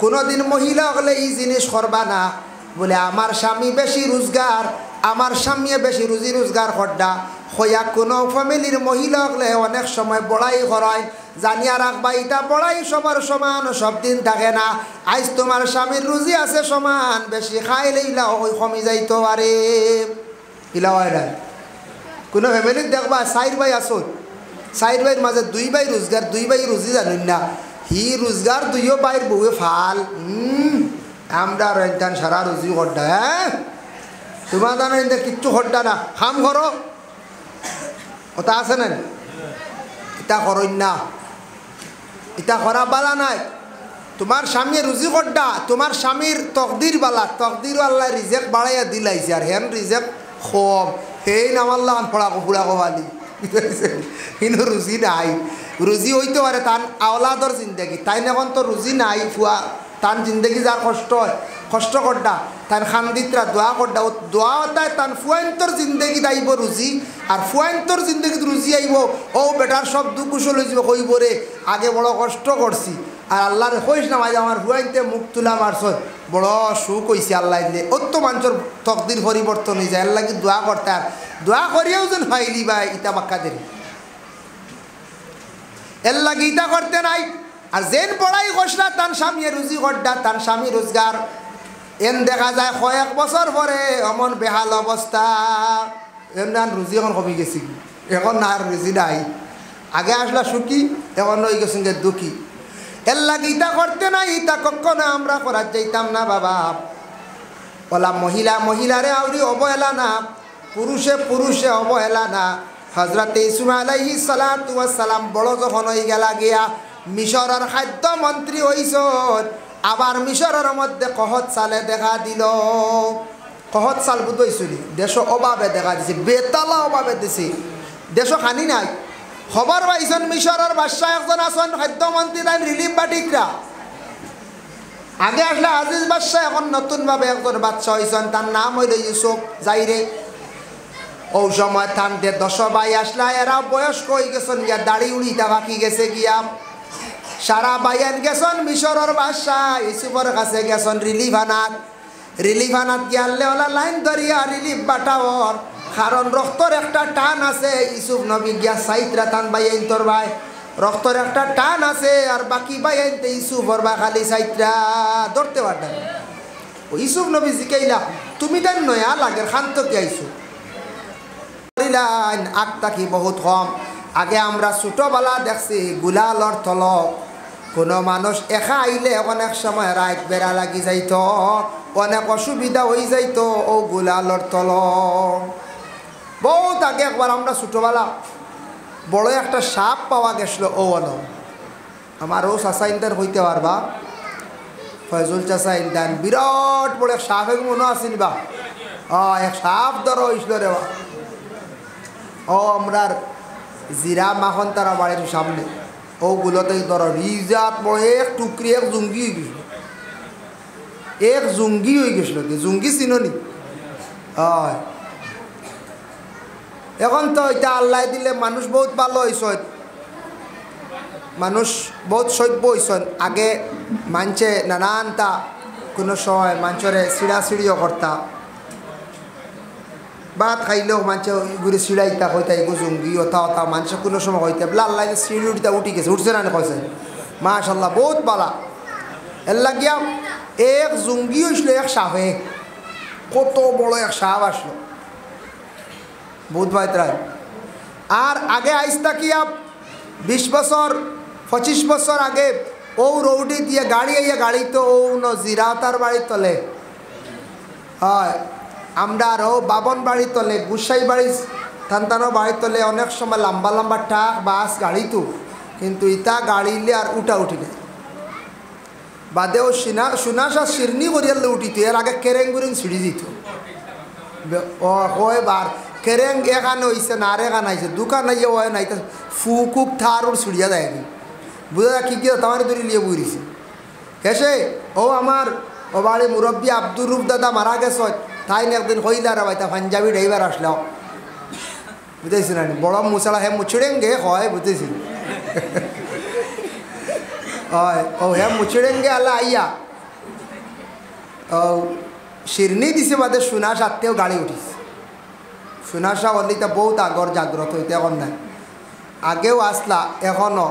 কোনোদিন মহিলা হলে এই জিনিস করবা না বলে আমার স্বামী বেশি রোজগার, আমার স্বামী বেশি রুজি রোজগার করডা হইয়া কোনো ফ্যামিলির মহিলা হলে অনেক সময় বড়াই করায়। জানিয়া রাখবা এটা বড়াই সবার সমান সব দিন থাকে না। আজ তোমার স্বামীর রুজি আছে সমান, বেশি খাইলে ইলা ওই কমি যাইতো পারে। ইলা হয় না কোনো ফ্যামিলির দেখবা 4 ভাই আসত, 4 ভাইয়ের মাঝে 2 ভাই রোজগার, 2 ভাই রুজি জানুন না, হি রোজগার 2 ভাইয়ের বউয়ে ফাল। আমরা রইতান সারা রুজি হড্ডা। হ্যাঁ তোমার জানেন কিচ্ছু হড্ডা না, খাম করো কথা আছে না, এটা করইন না, এটা করা বালা নাই। তোমার স্বামী রুজি হড্ডা, তোমার স্বামীর তকদির বালা, তকদির আল্লাহ রিজেক বাড়াইয়া দিলাইছে আর হেন রিজেক কম, সেই নামাল্লা পড়া কুকুরা কবালি কিন্তু রুজি নাই। রুজি হইতে পারে তান আওলাদর জিন্দগি, তাই এখন তো রুজি নাই ফুয়া, তান জিন্দগি যার কষ্ট হয় কষ্ট করডা, তান খান্দিতরা দোয়া করডা, ও দোয়া হতায় তান ফুয়াইন্তর জিন্দগি আইব রুজি, আর ফুয়াইন্তর জিন্দগিত রুজি আইব। ও বেটার সব দুঃখ কুশল হয়ে যাব, কইব রে আগে বড় কষ্ট করছি, আর আল্লাহরে কইস না ভাই আমার ফুয়াইনতে মুখ তুলা মারছ, বড় সুখ হয়েছে আল্লাহ দিলে। অত মানুষের তকদির পরিবর্তন হয়ে যায়, আল্লাহ কি দোয়া করতে, আর দোয়া করিয়াও যেন ফাইলি ভাই ইটা বাক্কা দেরি এর লাগে ইটা করতে নাই। আর যেন পড়াই কষলা তান স্বামী রুজি করডা, তান স্বামী রোজগার, এন দেখা যায় কয়েক বছর পরে অমন বেহাল অবস্থা, এমন রুজি এখন কমে গেছি, এখন আর রুজি নাই। আগে আসলা সুখী, এখন হয়ে গেছে দুঃখী। এর লাগে ইটা করতে নাই, ইটা কখনো আমরা করার যাইতাম না বাবা। বলা মহিলা মহিলারে আউরি অবহেলা না, পুরুষে পুরুষে অবহেলা না। হজরত ইউসুফ আলাইহিস সালাতু ওয়াস সালাম বড় যখন হয়ে গেলা গিয়া মিশরের খাদ্য মন্ত্রী হইছ, আবার মিশরের মধ্যে কহত সালে দেখা দিল। কহত সাল বুঝইছুনি দেশ অভাবে দেখা দিছে, বেতালা অভাবে দিছে, দেশ খানি নাই। খবর পাইছেন মিশরের বাদশাহ একজন আছেন খাদ্যমন্ত্রী, তাই রিলিফ বাটিকরা আগে আসলে আজিজ বাদশাহ, এখন নতুনভাবে একজন বাদশাহ হয়েছেন, তার নাম হইল ইউসুফ জাইরে। ও সময় থান 10 ভাই আসলা, এরা বয়স্ক হয়ে গেছেন গিয়া, দাড়ি উড়িটা বাকি গেছে গিয়া। সারা বাইয়ান গেছেন মিশরের বাদশাহ ইউসুফের কাছে গেছেন রিলিফ আনাত। রিলিফ আনাত গিয়ালে ওলা লাইন ধরিয়া রিলিফ বাটাওর, কারণ রক্তর একটা টান আছে। ইউসুফ নবী গিয়া সাইতরা টান বাইয়াইন তোর ভাই, রক্তর একটা টান আছে, আর বাকি বাইয়াইনতে ইউসুফর বা খালি সাইতরা ধরতে পারতেন। ও ইউসুফ নবী জিকাইলা তুমি তাই নয়া লাগের খান্ত কি আইসু আগটা কি বহুত কম। আগে আমরা ছোটবেলা দেখছি গুলালর তল কোনো মানুষ একা আইলে অনেক সময় রাত বেড়া লাগি যাইত, অনেক অসুবিধা হয়ে যাইত ও গুলালর তল। বহুত আগে একবার আমরা ছোটবেলা বড় একটা সাপ পাওয়া গেছিল, ও আলো আমার ও চাচা ইন্টার হইতে পারবা, ফয়জুল চাচা ইন্টান বিরাট বড় এক সাপ এক মনে আসেনি বা, এক সাপ ধরো হয়েছিল রে বা। ও আমরা জিরা মাখন তারা বাড়ির সামনে, ওগুলোতে ধরো রিজাত বড় এক টুকরি এক জুঙ্গি হয়ে গেছিল, এক জুঙ্গি হয়ে গেছিল। জুঙ্গি চিনি? হয় এখন তো এটা আল্লাহ দিলে মানুষ বহুত ভালো হয়েছে, মানুষ বহুত সভ্য হয়েছেন। আগে মানছে নানানটা কোনো সময় মানুষরে চিড়াচিড়িও করতা, ভাত খাইলেও মানুষ ঘুরে চিড়াইতা কইতা এগো জঙ্গি ওথা ওথা মানুষ কোনো সময় কইতে বলে আল্লাহ চিড়ি উঠিতা উঠি গেছে, উঠছে না কইছে মাশাল্লাহ বহুত বালা। এর লাগিয়া এক জঙ্গি হয়েছিল এক সাপে, কত বড় এক সাপ আসলো বহুত বাইতরায়। আর আগে আইসতা কিয়া 20 বছর 25 বছর আগে ও রৌডি দিয়ে গাড়ি আইয়া গাড়ি তো ও জিরা তার বাড়ির তলে, হয় আমরা আরও বাবন বাড়ির তলে, গুসাই বাড়ি থানতানো বাড়ির তলে অনেক সময় লম্বা লম্বা ট্রাক বাস গাড়ি তো, কিন্তু ইটা গাড়িলে আর উঠা উঠি না বাদেও সুনাশা শিরনি করিয়ালে উঠিত। এর আগে কেরেং গুরেং ছিঁড়ি দিত, ও হয় বার কেরেং এখানে হয়েছে না আর এখানে আইছে দোকান আইয়া হয় নাই, ফুকুক থার ওর ছিড়িয়া দেয়নি বুঝা কি কি তোমার ধরে লিয়ে বুড়িছে হেসে। ও আমার ও বাড়ি মুরব্বী আব্দুর রুফ দাদা মারা গেছে, তাই না একদিন হইলার ভাইতা পাঞ্জাবি ড্রাইভার আসলাম বুঝেছি না, বড় মুসালা হে মুছিড়েঙ্গে হয় বুঝেছি হয়, ও হে মুছিড়েঙ্গে আল্লাহ আইয়া শিরনি দিছে বাদে সোনা সাথেও গাড়ি উঠিছে সোনাশা হলিটা বহুত আগর জাগ্রত হইতে এখন নাই আগেও আসলা এখনও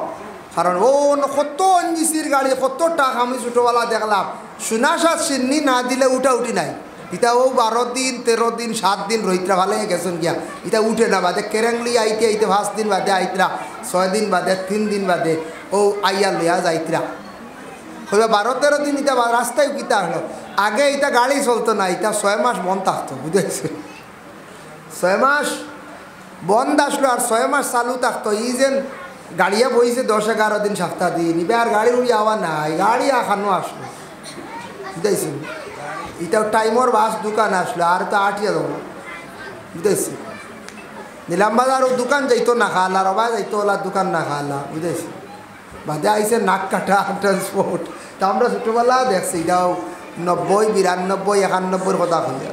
কারণ ও কত অঞ্জিসির গাড়ি কত টাকা আমি ছোটোবেলা দেখলাম সোনাশা শিরনি না দিলে উঠা উঠি নাই ইটা ও 12 দিন 13 দিন 7 দিন রইত্রা ভালো গেছেন গিয়া ইটা উঠে না বাদে কেরেংলি আইতে আইতে 5 দিন বাদে আইতরা 6 দিন বাদে 3 দিন বাদে ও আইয়া লইয়া যাইতরা হইবা 12-13 দিন ইটা রাস্তায় কিতা হলো আগে ইটা গাড়ি চলতো না ইটা 6 মাস বন্ধ থাকতো বুঝেছে 6 মাস বন্ধ আসলো আর 6 মাস চালু থাকতো ই যেন গাড়িয়া বইছে 10-11 দিন সপ্তাহ দিন এবার আর গাড়ি উড়ি আওয়া নাই গাড়ি এখানো আসলো বুঝেছি এটাও টাইমর বাস দোকান আসলো আর তো আটিয়া দেবো বুঝেছি নিলাম বাজার ও দোকান যাইতো না খালা রবা যাইতো ওলা দোকান না খালা বুঝেছি বাদে আইসে নাক কাটা ট্রান্সপোর্ট তা আমরা ছোটোবেলা দেখছি এটাও 90-92-91 কথা খুঁজে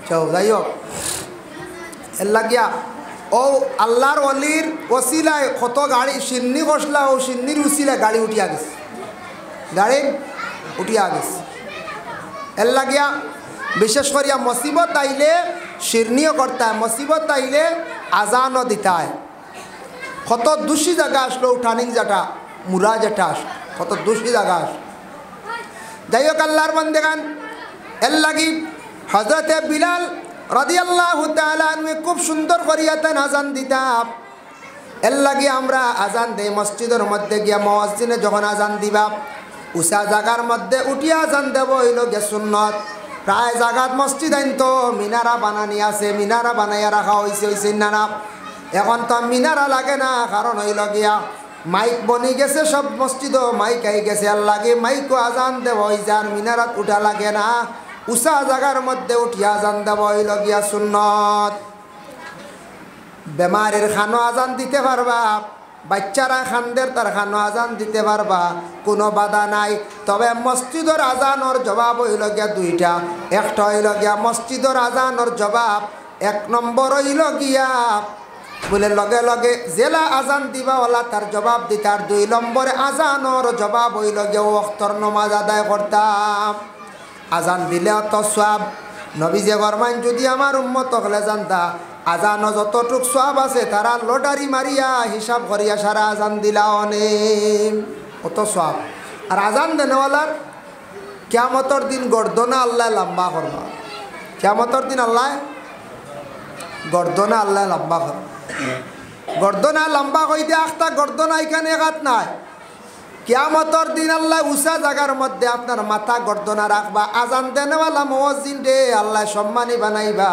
চাও যাই হোক এর লাগিয়া ও আল্লাহর অলির ওসিলায় কত গাড়ি সিন্নি কষলা ও সিন্নির উসিলায় গাড়ি উঠিয়া গেছে গাড়ি উঠিয়া গেছে এর লাগিয়া বিশেষ করিয়া মুসিবত আইলে শিরনিও করতে হয় মুসিবত আইলে আজানও দিতে হয় কত দোষী জায়গা আসলো টার্নিং যেটা মুরা যেটা আসলো কত দোষী জায়গা আসলো যাই হোক আল্লাহর বান্দেগান এর লাগি হযরতে বিলাল রাদিয়াল্লাহু তাআলা আনহু খুব সুন্দর করিয়া তান আজান দিতাম এর লাগি আমরা আজান দেই মসজিদের মধ্যে গিয়া মুয়াজ্জিনে যখন আজান দিবা উষা জায়গার মধ্যে উঠিয়া আজান দেব হইল গে সুন্নত প্রায় জায়গাত মসজিদ আইন তো মিনারা বানানি আছে মিনারা বানাইয়া রাখা হয়েছে না এখন তো মিনারা লাগে না কারণ হইল গিয়া মাইক বনি গেছে সব মসজিদও মাইক আই গেছে আর লাগে মাইকও আজান দেব হয়েছে আর মিনারাত উঠা লাগে না উষা জায়গার মধ্যে উঠিয়া আজান দেব হইল গিয়া সুন্নত বেমারের খানো আজান দিতে পারবা বাচ্চারা খানদের তার খানো আজান দিতে পারবা কোনো বাধা নাই তবে মসজিদের আজানোর জবাব হইল গিয়া দুইটা একটা হইল গিয়া মসজিদের আজানোর জবাব 1 নম্বর হইল গিয়া বলে লগে লগে জেলা আজান দিবা ওলা তার জবাব দিতে আর 2 নম্বরে আজানোর জবাব হইল গিয়া ওয়াক্তর নামাজ আদায় করতাম আজান দিলে অত সওয়াব নবী যে ফরমান যদি আমার উম্মত হলে জানতা আজান যতটুক সওয়াব আছে তারা লটারি মারিয়া হিসাব করিয়া সারা আজান দিলা অনেক অত সওয়াব আর আজান দেনেওয়ালার কিয়ামতের দিন গর্দনা আল্লাহ লম্বা করবা কিয়ামতের দিন আল্লাহ গর্দনা আল্লাহ লম্বা করবা গর্দনা লম্বা কইতে আখতা গর্দনা এখানে একাত নাই কিয়ামতের দিন আল্লাহ উষা জায়গার মধ্যে আপনার মাথা গর্দনা রাখবা আজান দেনেওয়ালা মুয়াজ্জিন রে আল্লাহ সম্মানী বানাইবা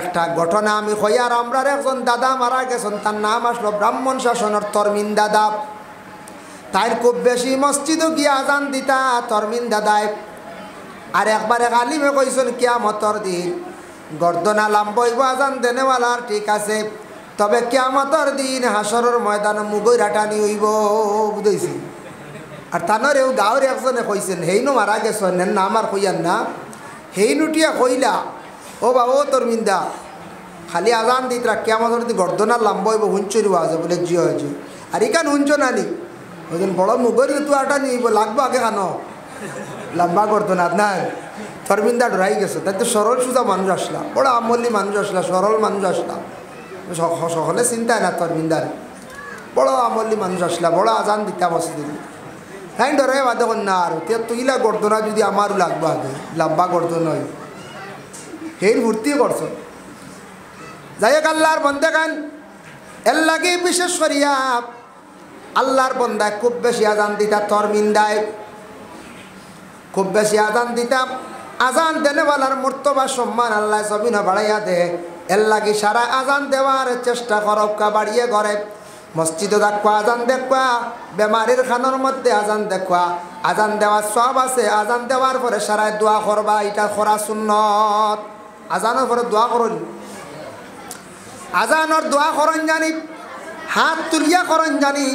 একটা ঘটনা আমি কই আর আমরা একজন দাদা মারা গেছেন তার নাম আসলো ব্রাহ্মণ শাসনের তরমিন দাদা তাই খুব বেশি মসজিদও গিয়ে আজান দিতা তরমিন দাদায় আর একবার এক আলিমে কইছেন কিয়ামতের দিন গর্দনা লাম্বইব আজান দেনেওয়ালার ঠিক আছে তবে কিয়ামতের দিন হাসরের ময়দানে মুগই রাটানি হইব বুঝেছি আর তানরেও গাঁৱৰ একজনে কইছেন হেইনো মারা গেছেন নাম আর কইয়ান না হেইনুটিয়া কইলা ও বাবা ও তরমিন্দা খালি আজান দিতরা কিয়ামতের দিন গর্দনা লাম্বইব হুঞ্চুরি আছে বলে জিও জি আর ইকান হুঞ্চ নানি ওজন বড় মুগর তো আটা নিব লাগবো আগে খানো লম্বা গর্দনা না তরমিন্দা ডরাই গেছে তাই তো সরল সুজা মানুষ আসলা বড় আমলি মানুষ আসলা সরল মানুষ আসলা সকলে চিন্তায় না তরমিন্দার বড় আমলি মানুষ আসলা বড় আজান দিতা মসজিদে তাই ডরাই বাদে না আর তুইলা গর্দনা যদি আমারও লাগবো আগে লম্বা গর্দন হয় হের ভর্তি করছ যাই হোক আল্লাহর বন্দেগান এর লাগে বিশেষ করিয়া আল্লাহর বন্দায় খুব বেশি আজান দিতা তরমিন্দায় খুব বেশি আজান দিতাম আজান দেনেওয়ালার মর্তবা সম্মান আল্লাহ জমিন বাড়াইয়া দে এর লাগে সারা আজান দেওয়ার চেষ্টা করকা বাড়িয়ে ঘরে মসজিদে দেখবা আজান দেখবা বেমারির খানোর মধ্যে আজান দেখবা আজান দেওয়ার সব আছে আজান দেওয়ার পরে সারায় দোয়া করবা এটা করা সুন্নত আজানের পরে দোয়া করুন আজানের দোয়া করন জানি হাত তুলিয়া করন জানি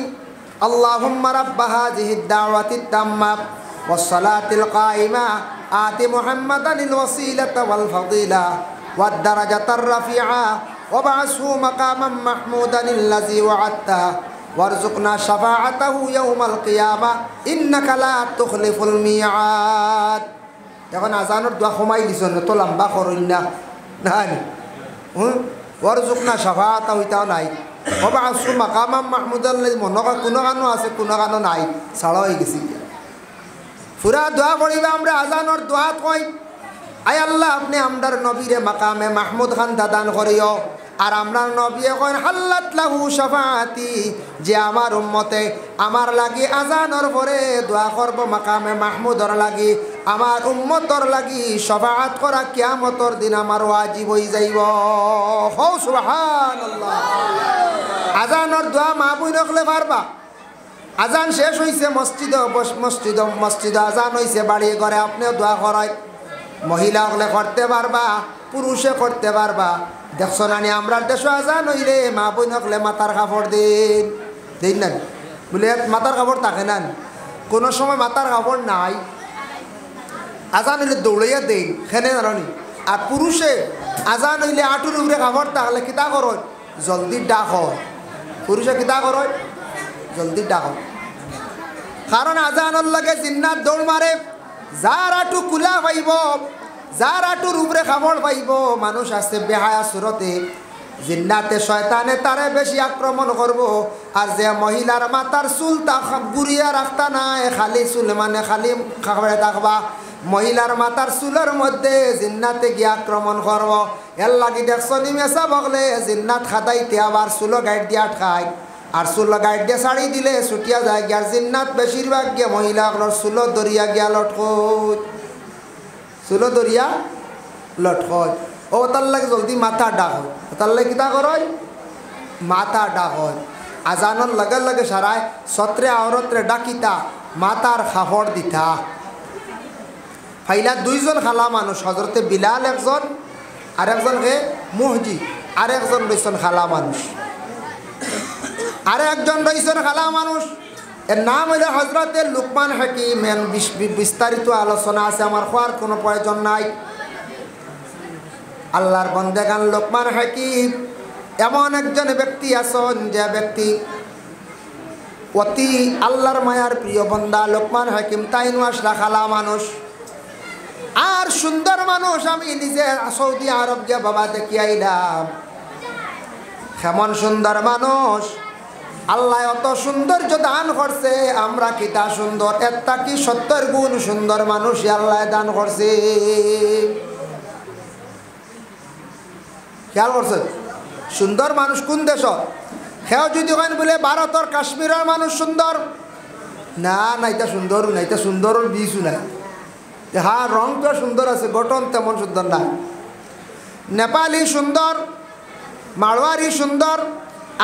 আল্লাহুম্মা রাব্বা হাযিহিদ দাওয়াতিত তাম্মা ওয়াস সালাতিল কায়িমা আতি মুহাম্মাদানিল ওয়াসিলাতা ওয়াল ফাদিলা ওয়াদ দারাজাতার রাফিআ ওয়াবআসহু মাকামান মাহমুদানিল্লাযী ওয়া'আদতা ওয়ারযুকনা শাফাআতাহু ইয়াওমাল কিয়ামা ইন্নাকা লা তুখলিফুল মিআদ এখন আজানোর দোয়া কমাই দিছ তো লম্বা করুন না নানি ওর যুগ না সাফাতা হইতাও নাই বাবা আসু মাকামাম মাহমুদাল্লাহ মনে কয় কোনো গানও আছে কোনো গানও নাই ছাড়া হয়ে গেছি পুরা দোয়া করিবা আমরা আজানোর দোয়া কই আয় আল্লাহ আপনি আমরার নবীরে মাকামে মাহমুদ খান দাদান করিও আর আমরা নবী কইন হাল্লাত লাহু শাফাআতি যে আমার উম্মতে আমার লাগি আজানোর পরে দোয়া করব মাকামে মাহমুদর লাগি আমার উম্মতর লাগি শাফাআত করা কিয়ামতর দিন আমার ওয়াজিব হই যাইব হো সুবহানাল্লাহ আজানোর দোয়া মা বই রাখলে পারবা আজান শেষ হইছে মসজিদ আজান হইছে বাড়ি ঘরে আপনিও দোয়া করায় মহিলা হলে করতে পারবা পুরুষে করতে পারবা দেখছো নানি আমরা দেশে আজান হইলে মা বই হলে মাথার কাপড় দিন না বলে মাথার কাপড় থাকে না কোনো সময় মাথার কাপড় নাই আজান হইলে দৌড়াইয়া দিন খেনে নারণি আর পুরুষে আজান হইলে আঁটুর উপরে কাপড় থাকলে কিতা করো জলদি ডাক হয় পুরুষে কিতা করো জলদি ডাক হয় কারণ আজানোর লাগে জিন্নাত দৌড় মারে যার আঁটু কুলা পাইব যার আঁটুর উপরে কাপড় পাইব মানুষ আছে বেহায়া সুরতে জিন্নাতে শয়তানে তারে বেশি আক্রমণ করব আর যে মহিলার মাথার চুল তা গুড়িয়া রাখতা নাই খালি চুল মানে খালি খাবারে থাকবা মহিলার মাথার চুলের মধ্যে জিন্নাতে গিয়ে আক্রমণ করব এর লাগি দেখছো নিমেষা বগলে জিন্নাত খাদাইতে আবার চুলো গাইড দিয়ে আটকায় আর চুলো গাইড দিয়ে ছাড়ি দিলে ছুটিয়া যায় গিয়ার জিন্নাত বেশিরভাগ গিয়ে মহিলাগুলোর চুলো দরিয়া গিয়া লটকত চুলো দরিয়া লটকত ও তার লাগে জলদি মাথা ডাক হয় তার লাগে কিতা করয় মাথা ডাক হয় আজানোর লগে লগে সারায় সত্রে আওরত্রে ডাকিতা মাথার খাফড় দিতা ফাইলা দুইজন খালা মানুষ হজরতে বিলাল একজন আর একজনকে মুহজি আর একজন রয়েছেন খালা মানুষ আর একজন রয়েছেন খালা মানুষ এর নাম হইলে হজরতে লুকমান হাকিম বিস্তারিত আলোচনা আছে আমার হওয়ার কোনো প্রয়োজন নাই আল্লাহর বন্দেগান লুকমান হাকিম এমন একজন ব্যক্তি আছেন যে ব্যক্তি অতি আল্লাহর মায়ার প্রিয় বন্দা লুকমান হাকিম তাইনু আসলা খালা মানুষ আর সুন্দর মানুষ আমি নিজে সৌদি আরব গিয়ে বাবা দেখি আইলাম কেমন সুন্দর মানুষ আল্লাহ অত সৌন্দর্য দান করছে আমরা কি তা সুন্দর একটা কি 70 গুণ সুন্দর মানুষ আল্লাহ দান করছে খেয়াল করছে সুন্দর মানুষ কোন দেশ সেও যদি কেন বলে ভারতের কাশ্মীরের মানুষ সুন্দর না না এটা সুন্দরও না এটা সুন্দরের বীজও নাই হ্যাঁ রংটা সুন্দর আছে গঠন তেমন সুন্দর না নেপালি সুন্দর মারোয়ারি সুন্দর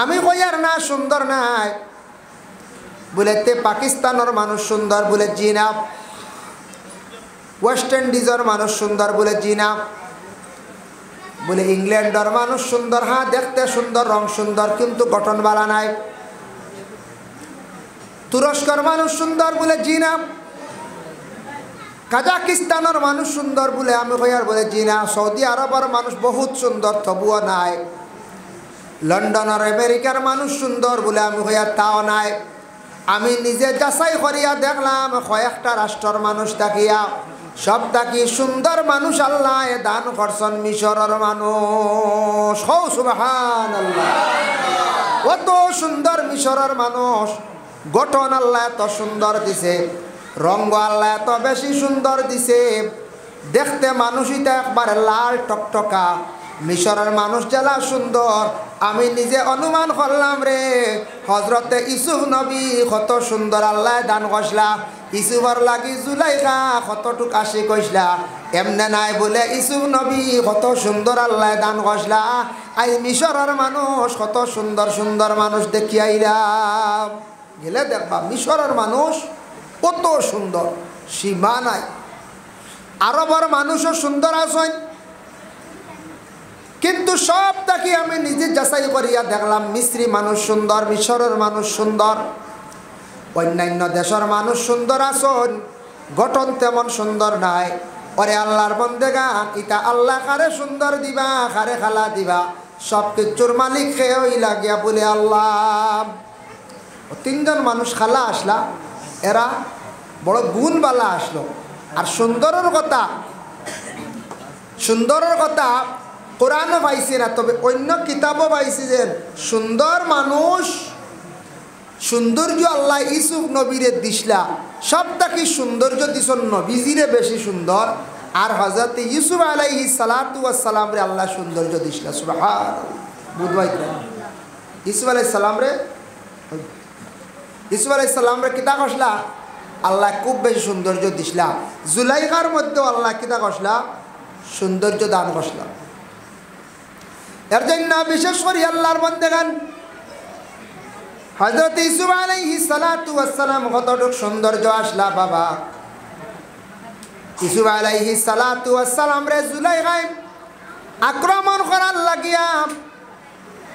আমি কইয়ার না সুন্দর নাই বলে তে পাকিস্তানের মানুষ সুন্দর বলে জিনা ওয়েস্ট ইন্ডিজের মানুষ সুন্দর বলে জিনা বলে ইংল্যান্ডের মানুষ সুন্দর হ্যাঁ দেখতে সুন্দর রং সুন্দর কিন্তু গঠন বালা নাই তুরস্কের মানুষ সুন্দর বলে জিনা কাজাকিস্তানের মানুষ সুন্দর বলে আমি কইয়ার বলে জিনা সৌদি আরবের মানুষ বহুত সুন্দর তবুও নাই লন্ডনের আমেরিকার মানুষ সুন্দর বলে আমি হইয়া তাও নাই আমি নিজে যাচাই করিয়া দেখলাম কয়েকটা রাষ্ট্রের মানুষ তাকিয়া সব তাকি সুন্দর মানুষ আল্লাহ দান করছেন মিশরের মানুষ হো সুবহানাল্লাহ কত সুন্দর মিশরের মানুষ গঠন আল্লাহ এত সুন্দর দিছে রঙ আল্লাহ এত বেশি সুন্দর দিছে দেখতে মানুষইটা একবারে লাল টকটকা মিশরের মানুষ জেলা সুন্দর আমি নিজে অনুমান করলাম রে হজরতে ইসুফ নবী কত সুন্দর আল্লাহ দান কইসলা ইসুফর লাগি জুলাইখা কতটুক আসি কইসলা এমনে নাই বলে ইসুফ নবী কত সুন্দর আল্লাহ দান কইসলা আই মিশরের মানুষ কত সুন্দর সুন্দর মানুষ দেখি আইলাম গেলে দেখবা মিশরের মানুষ কত সুন্দর সীমা নাই আরবের মানুষও সুন্দর আছেন কিন্তু সব তাকে আমি নিজে যাচাই করিয়া দেখলাম মিস্রি মানুষ সুন্দর মিশরের মানুষ সুন্দর অন্যান্য দেশের মানুষ সুন্দর আছেন গঠন তেমন সুন্দর নাই ওরে আল্লাহর বন্দেগা ইটা আল্লাহ কারে সুন্দর দিবা কারে খালা দিবা সব কিছুর মালিক খেয়েই লাগিয়া বলে আল্লাহ তিনজন মানুষ খালা আসলা এরা বড় গুণবালা আসলো আর সুন্দরের কথা কোরআনও পাইছি না, তবে অন্য কিতাবও পাইছি যে সুন্দর মানুষ সৌন্দর্য আল্লাহ ইউসুফ নবীরে দিসলা, সব থাকি সৌন্দর্য দিছন নবীজিরে বেশি সুন্দর, আর হযরত ইউসুফ আলাইহিস সালাতু ওয়াস সালাম রে আল্লাহ সৌন্দর্য দিসলা। সুবহানাল্লাহ। বুঝবাই ইউসুফ আলাইহিস সালাম রে কিতা কসলা আল্লাহ খুব বেশি সৌন্দর্য দিসলা। জুলাইখার মধ্যে আল্লাহ কিতা কসলা সৌন্দর্য দান কসলা। এর জন্য বিশেষ করে আল্লাহর বান্দাগণ হযরত ইউসুফ আলাইহিস সালাতু ওয়াস সালাম কতটুক সৌন্দর্য আসলা বাবা। ইউসুফ আলাইহিস সালাতু ওয়াস সালাম রে জুলাইখায় আক্রমণ করার লাগিয়া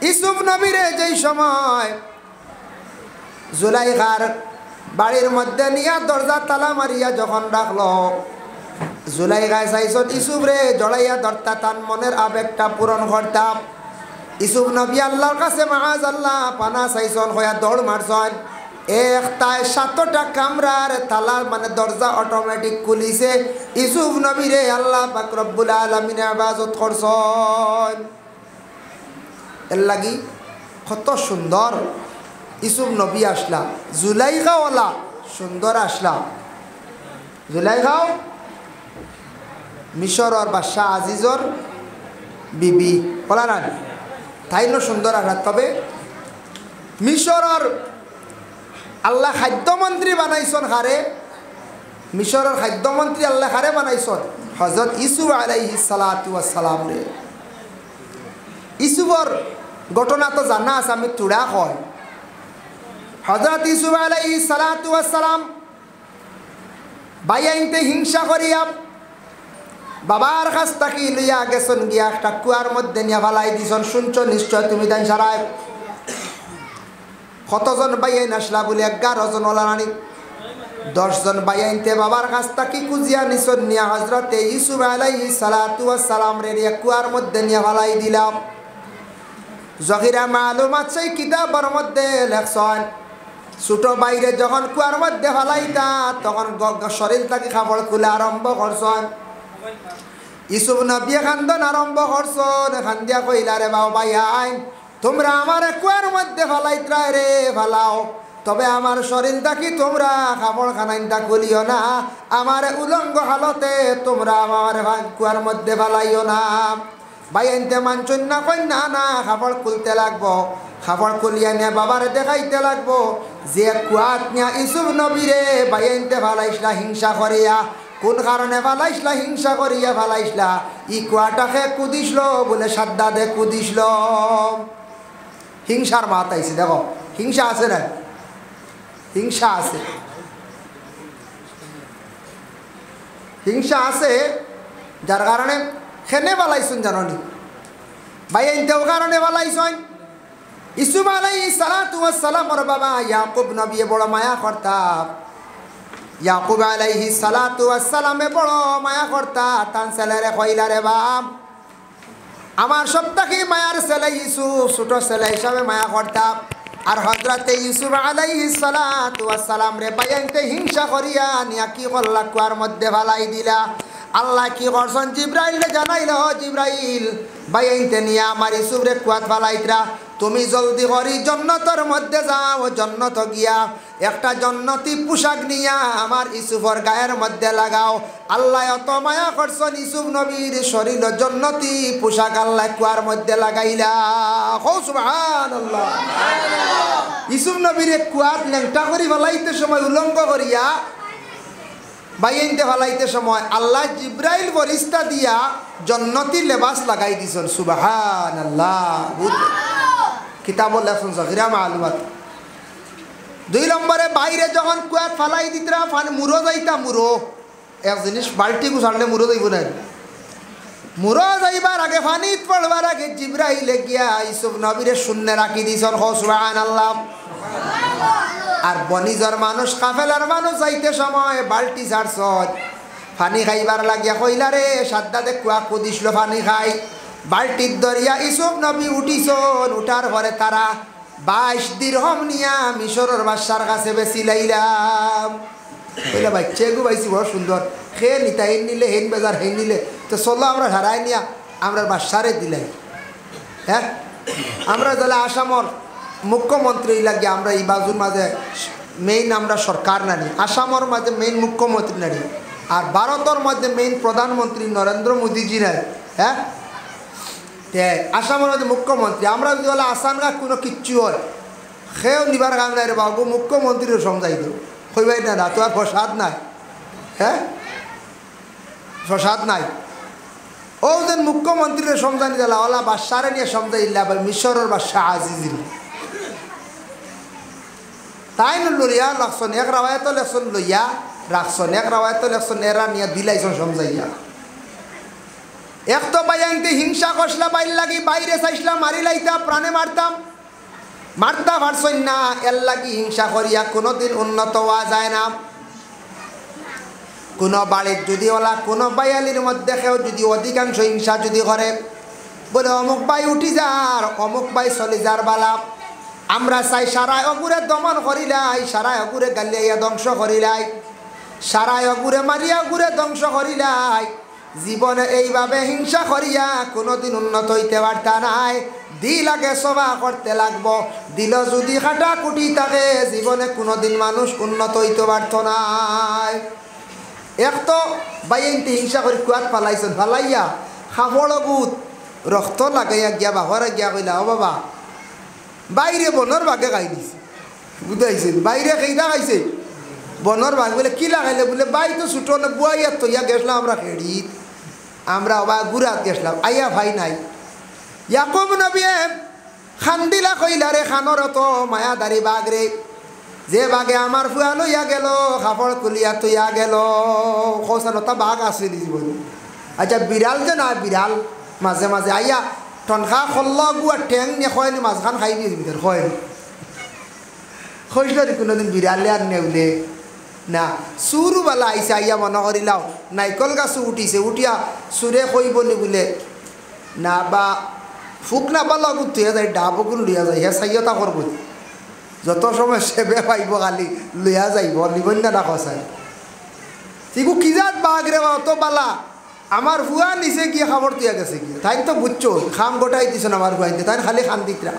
ইউসুফ নবীরে যেই সময় জুলাইখার বাড়ির মধ্যে নিয়া দরজা তালা মারিয়া যখন রাখলো, জুলাইখায় চাইছন ইউসুফ রে জড়াইয়া ধরতা, তার মনের আবেগটা পূরণ করতাম। ইউসুফ নবী আল্লাহর কাছে মাআযাল্লাহ পানা চাইছন, হইয়া দৌড় মারছন। একটায় 7টা কামরার তালা মানে দরজা অটোমেটিক খুলিছে। ইউসুফ নবীরে আল্লাহ পাক রব্বুল আলামিন ইবাদত করছন। এর লাগি কত সুন্দর ইউসুফ নবী আসলা। জুলাইখাওয়ালা সুন্দর আসলা। জুলাইখাও মিশরর বাদশাহ আজিজর বিবি বলা না, তাই না সুন্দর আসলা। তবে মিশরর আল্লাহ খাদ্যমন্ত্রী বানাইছন হারে, মিশরের খাদ্যমন্ত্রী আল্লাহ হারে বানাইছন হযরত ইউসুফ আলাইহিস সালাতু ওয়াস সালাম রে। ইউসুফর ঘটনা তো জানা আছে, আমি তুড়া কয়। হযরত ইউসুফ আলাইহিস সালাতু ওয়াস সালাম বাইয়াইনতে হিংসা করিয়া বাবার কাছ থেকে লইয়া গেছেন, গিয়া একটা কুয়ার মধ্যে নিয়ে ফেলাই দিছন। শুনছো নিশ্চয় তুমি তাই সারায় কতজন বাইয়াইন আসলা বলে 11 জন ওলারানি 10 জন বাইয়াইনতে বাবার কাছ থেকে কুজিয়া নিছন, নিয়া হযরত ইউসুফ আলাইহিস সালাতু ওয়াস সালাম রে কুয়ার মধ্যে নিয়ে ফেলাই দিলাম। জহিরা মালুমাত সেই কিতাবের মধ্যে লেখছেন ছোট বাইরে যখন কুয়ার মধ্যে ফেলাইতা তখন শরীর থেকে খাবার খুলে আরম্ভ করছেন। ইউসুফ নবী খান্দন আরম্ভ করছেন, খান্দিয়া কইলা রে বাবা ভাই তোমরা আমার কুয়ার মধ্যে ফেলাইত্রা রে ফেলাও, তবে আমার শরীর থাকি তোমরা খাবার খানাইনটা খুলিও না, আমার উলঙ্গ হালতে তোমরা আমার কুয়ার মধ্যে ফেলাইও না। বাইনতে মানছন না, কই না না খাবার খুলতে লাগবো। খাবার খুলিয়া নিয়ে বাবার দেখাইতে লাগবো যে কুয়াত নিয়া ইউসুফ নবীরে বাইনতে ফালাইসলা হিংসা করিয়া। কোন কারণে ফালাইসলা? হিংসা করিয়া ফালাইসলা। ই কুয়াটাকে কুদিসলো বলে সাদ্দাদে কুদিসলো। হিংসার মাত আইছে, দেখো হিংসা আছে না, হিংসা আছে, হিংসা আছে। যার কারণে খেনে ফালাইছুন জানি বাইনতেও কারণে ফালাইছন। ইউসুফ আলাইহিস সালাতু ওয়াস সালামের বাবা ইয়াকুব নবী বড় মায়া করতাম। ইয়াকুব আলাইহিস সালাতু ওয়াস সালামে বড় মায়া করতা। তান ছেলেরে কইলা রে বাপ আমার সবথেকে মায়ার ছেলে ইউসুফ, ছোট ছেলে হিসাবে মায়া করতাম। আর হযরতে ইউসুফ আলাইহিস সালাতু ওয়াস সালাম রে বাইনতে হিংসা করিয়া নিয়া কি করলা? কুয়ার মধ্যে ফালাই দিলা। আল্লাহ কি করছেন? জিব্রাইল জানাইল, জিব্রাইল বাইনতে নিয়া আমার ইউসুফ রে কুয়াত ফালাইতরা। তুমি জলদি করি জন্নতর মধ্যে যাও, জন্নত গিয়া একটা জন্নতি পোশাক নিয়া আমার ইউসুফর গায়ের মধ্যে লাগাও। আল্লাহ এত মায়া করছেন ইউসুফ নবীর শরীর জন্নতি পোশাক আল্লাহ কুয়ার মধ্যে লাগাইলা। সুবহানাল্লাহ। ইউসুফ নবীর কুয়াত লেংটা করি ফেলাইতে সময় উলঙ্গ করিয়া বাইনতে ফেলাইতে সময় আল্লাহ জিব্রাইল ফেরেশতা দিয়া জন্নতি লেবাস লাগাই দিছেন। সুবহানাল্লাহ। কিতাবুল লেখছেন জহিরা মালুমাত। 2 নম্বরে বাইরে যখন কুয়াত ফালাই দিতরা পানি মুরো যাইতা। মুরো এক জিনিস বাল্টি গুছাড়লে মুরো যাইব না। মুরো যাইবার আগে পানিত পড়বার আগে জিব্রাইল গিয়া ইউসুফ নবীরে শূন্য রাখি দিছেন। সুবহানাল্লাহ। আর বনিজর মানুষ কাফেলার মানুষ যাইতে সময় বাল্টি ছাড়ছন পানি খাইবার লাগিয়া কইলা রে সাদ্দাদে কুয়া কুদিসল পানি খাই। বাল্টির দরিয়া ইউসুফ নবী উঠিছন। উঠার পরে তারা 22 দিরহম নিয়া মিশরের বাদশার কাছে বেশি লাইলাম। কইলা বাচ্চা এগু পাইছি বড় সুন্দর খেয়ে নিতা হেন নিলে হেন বেজার হেন নিলে তো চলো আমরা হারাই নিয়া আমরা বাসারে দিলাই হ্যাঁ আমরা তাহলে আসামর মুখ্যমন্ত্রী লাগিয়ে আমরা এই বাজুর মাঝে মেইন আমরা সরকার নানি আসামর মাঝে মেইন মুখ্যমন্ত্রী নানি আর ভারতের মধ্যে মেইন প্রধানমন্ত্রী নরেন্দ্র মোদীজি নাই হ্যাঁ আসামের মধ্যে মুখ্যমন্ত্রী আমরা যদি বলে আসামগা কোনো কিচ্ছু হয় সেও নিবার কাম নাই রে বাবু মুখ্যমন্ত্রীও সমঝাই দেব কইবাই না তো আর প্রসাদ নাই হ্যাঁ প্রসাদ নাই ও যেন মুখ্যমন্ত্রীর সমঝানি দিলা ওলা বাদশারে নিয়ে সমঝাইলা মিশরের বাদশাহ আজিজিল তাই লইয়া রাখছেন এক রাওয়ায়ত লেখছেন লইয়া রাখছেন এক রাওয়ায়ত লেখছেন এরা নিয়ে দিলাইছেন সমঝাইয়া এক তো বাইতে হিংসা কষলা বাইর লাগি বাইরে চাইছিলাম মারি লাইতা প্রাণে মারতাম মারতা পারছেন না এর লাগি হিংসা করিয়া কোনোদিন উন্নত হওয়া যায় না কোনো বাড়ির যদি ওলা কোনো বাইয়ালির মধ্যে কেউ যদি অধিকাংশ হিংসা যদি করে বলে অমুক বাই উঠি যার অমুক বাই চলি যার বালা আমরা চাই সারায় অগুরে দমন করিলাই সারায় অগুরে গালিয়া ধ্বংস করিলাই সারায় অগুরে মারিয়া অগুরে ধ্বংস করিলাই জীবনে এইভাবে হিংসা করিয়া কোনোদিন উন্নত হইতে পারতা নাই দিল আগে সভা করতে লাগবো দিল যদি কাটা কুটি থাকে জীবনে কোনোদিন মানুষ উন্নত হইতে পারত নাই এক তো বাইনতে হিংসা করে কুয়াত ফালাইছেন ফালাইয়া খাবড় গুত রক্ত লাগাইয়া গিয়া বাহরে গিয়া কইলা ও বাবা বাইরে বনর বাগে খাই দিছে বুঝাইছেন বাইরে খেইদা খাইছে বনর বাঘ বলে কি লাগাইলে বলে বাই তো ছুটো না বুয়াইয়া তো ইয়া গেছিলাম আমরা খেড়িত আমরা বা গুড়াত গেছিলাম আইয়া ভাই নাই ইয়াকুব নবী খান্দিলা কইলা রে খানর তো মায়াদারি বাঘ রে যে বাঘে আমার ফুয়া লইয়া গেল কাপড় কুলিয়া তুইয়া গেল খোসানতা বাঘ আছে জীবন আচ্ছা বিড়াল যে না বিড়াল মাঝে মাঝে আইয়া টনখা খল্ল গুয়া ঠেং নিয়ে খয়নি মাঝখান খাই দিয়ে ভিতর খয়নি খসল কোনোদিন বিড়ালে আর নেউলে না চুরবালা আইসে আইয়া মনে করিলাও নাইকল গাছও উঠিছে উঠিয়া চুরে কইবনি বলে না বা ফুক না পালা গুটিয়া যায় ডাবগুন লইয়া যায় হে চাইয়তা করব যত সময় সেবে পাইব খালি লইয়া যাইব নিবন্যা না কসাই ঠিকু কি যাত বাঘ রে বা অত বালা আমার ফুয়া নিচে গিয়ে খাবার দিয়া গেছে কি তাই তো বুঝছো খাম গোটাই দিছেন আমার ফুয়াইতে তাই খালি খান দিতরা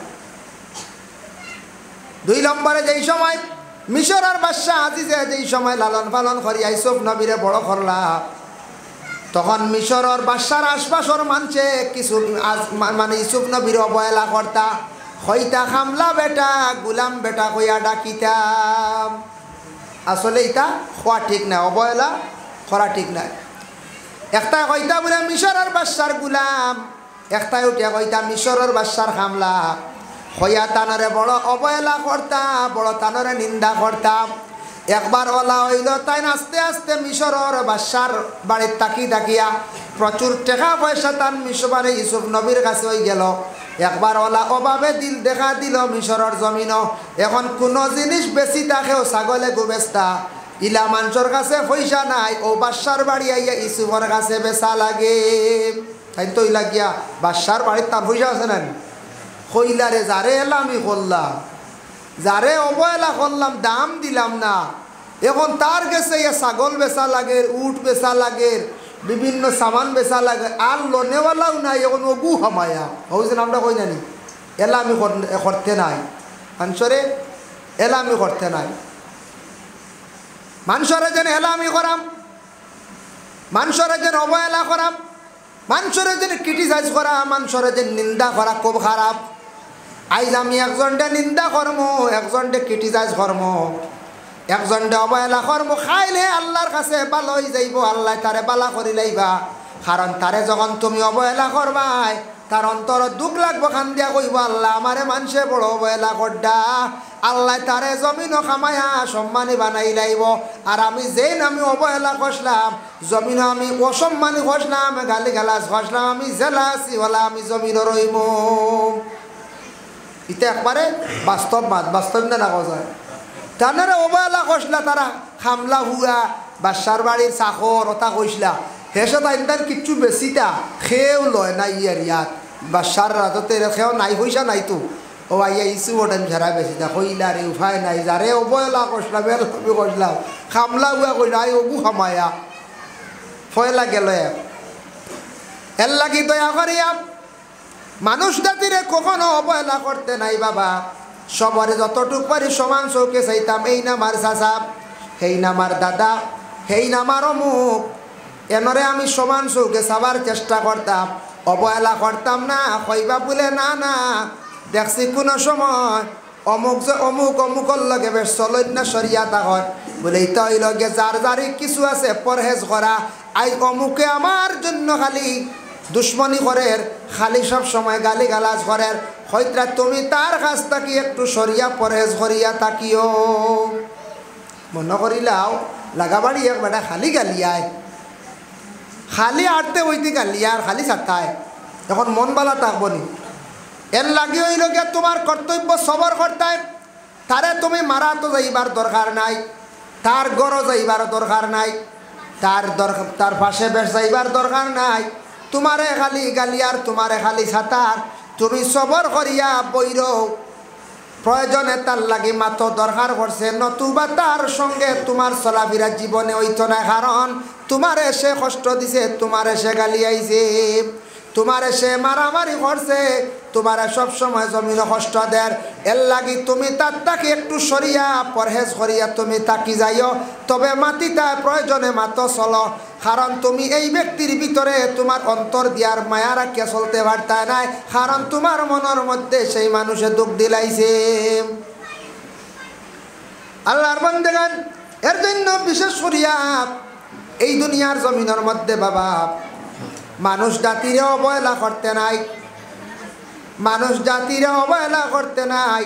2 নম্বরে যেই সময় মিশর আর বাদশাহ আজিজে যেই সময় লালন পালন করি ইউসুফ নবীরে বড় করলা তখন মিশর আর বাদশার আশপাশর মানছে কিছু মানে ইউসুফ নবীর অবহেলা করতা হইতা খামলা বেটা গুলাম বেটা কইয়া ডাকিতাম আসলে এটা খোয়া ঠিক না অবহেলা করা ঠিক নাই একটা কইতা বলে মিশর আর বাদশার গুলাম একটা উঠিয়া কইতা মিশর আর বাদশার খামলা হইয়া তানরে বড় অবহেলা করতা বড় তানরে নিন্দা করতাম একবার ওলা হইল তাই আস্তে আস্তে মিশরের বাদশার বাড়ির তাকি তাকিয়া প্রচুর টাকা পয়সা তান মিশবারে ইউসুফ নবীর কাছে হয়ে গেল একবার ওলা অভাবে দিল দেখা দিল মিশরের জমিনও এখন কোনো জিনিস বেশি থাকেও ছাগলে গুবেস্তা ইলা মানুষের কাছে পয়সা নাই ও বাদশার বাড়ি আইয়া ইউসুফের কাছে বেচা লাগে তাই তো ইলা গিয়া বাদশার বাড়ির তার পয়সা আছে না কইলারে যারে এলামি করলাম যারে অবহেলা করলাম দাম দিলাম না এখন তার কাছে ছাগল বেচা লাগে উট বেচা লাগে বিভিন্ন সামান বেচা লাগে আর লোনেওয়ালাও নাই এখন অগু হামায়া হয়েছেন আমরা কই জানি এলামি করতে নাই মানুষরে এলামি করতে নাই মানুষরে যেন এলামি করাম মানুষরে যেন অবহেলা করাম মানুষরে যেন ক্রিটিসাইজ করা মানুষরে যেন নিন্দা করা খুব খারাপ আইজ আমি একজনটা নিন্দা কর্ম একজনটা ক্রিটিসাইজ কর্ম একজনটা অবহেলা কর্ম খাইলে আল্লাহর কাছে ভালো হয়ে যাইব আল্লাহ তারে বালা করি লাইবা কারণ তারে যখন তুমি অবহেলা করবাই তার অন্তর দুঃখ লাগবো খান দিয়া কইব আল্লাহ আমারে মানুষে বড় অবহেলা করডা আল্লাহ তারে জমিন খামায়া সম্মানী বানাই লাইব আর আমি যেই আমি অবহেলা করলাম জমিন আমি অসম্মানী খসলাম গালি গালাজ খসলাম আমি জেলাসি হলা আমি জমিন রইব এটা একবারে বাস্তব মাত বাস্তব না না যায় তারা অবহেলা কষলা তারা খামলা হুয়া বাদশার বাড়ির চাকর ওটা কইসলা হেসে তাই কিচ্ছু বেশিটা খেয়েও লয় না ইয়ার ইয়াত বাদশার রাজতে খেয়েও নাই পয়সা নাই তো ও আইয়া ইসু ওটান ঝাড়া বেশি দা কইলা রে উপায় নাই যারে অবহেলা কষলাম এলবি কষলাম খামলা উয়া কইলা আই অবু খামায়া ফয়লা গেল এর লাগি দয়া করিয়া মানুষ জাতিরে কখনো অবহেলা করতে নাই বাবা। সবারে যতটুক পারি সমান চৌকে চাইতাম। এই নামার চাচা, সেই নামার দাদা, সেই নামার অমুক, এনরে আমি সমান চৌকে চাবার চেষ্টা করতাম, অবহেলা করতাম না। কইবা বলে না না দেখছি কোনো সময় অমুক যে অমুক অমুকর লগে বেশ চলন না শরিয়াত হয় বলে এইটা ওই লগে যার যারই কিছু আছে পরহেজ করা। আই অমুকে আমার জন্য খালি দুশ্মনী করের, খালি সব সময় গালি গালাজ করের। হয়তো তুমি তার কাছ থাকি একটু সরিয়া পরহেজ করিয়া থাকিও। মনে করিলাও লাগাবাড়ি এক বেটা খালি গালিয়ায়, খালি আটতে হইতে গালিয়ার খালি চাতায়, এখন মন বালা থাকবো নি। এর লাগি হইল গিয়া তোমার কর্তব্য সবর করতে। তারে তুমি মারা তো যাইবার দরকার নাই, তার গড় যাইবার দরকার নাই, তার পাশে বেশ যাইবার দরকার নাই। তোমারে খালি গালিয়ার, তোমারে খালি ছাতার, তুমি সবর করিয়া বইর। প্রয়োজনে তার লাগি মাত্র দরকার করছে, নতুবা তার সঙ্গে তোমার চলাফেরা জীবনে হইতো না। কারণ তোমারে সে কষ্ট দিছে, তোমারে সে গালি আইছে, তোমারে সে মারামারি করছে, তোমারে সবসময় জমিন কষ্ট দেয়। এর লাগি তুমি তার তাকে একটু সরিয়া পরহেজ করিয়া তুমি তাকি যাইও। তবে মাতিতায় প্রয়োজনে মাতো চলো। কারণ তুমি এই ব্যক্তির ভিতরে তোমার অন্তর দিয়ার মায়া রাখিয়া চলতে পারতায় নাই। কারণ তোমার মনের মধ্যে সেই মানুষে দুঃখ দিলাইছে। আল্লাহর বান্দাগণ, এর জন্য বিশেষ করিয়া এই দুনিয়ার জমিনের মধ্যে বাবা মানুষ জাতিরে অবহেলা করতে নাই, মানুষ জাতিরে অবহেলা করতে নাই।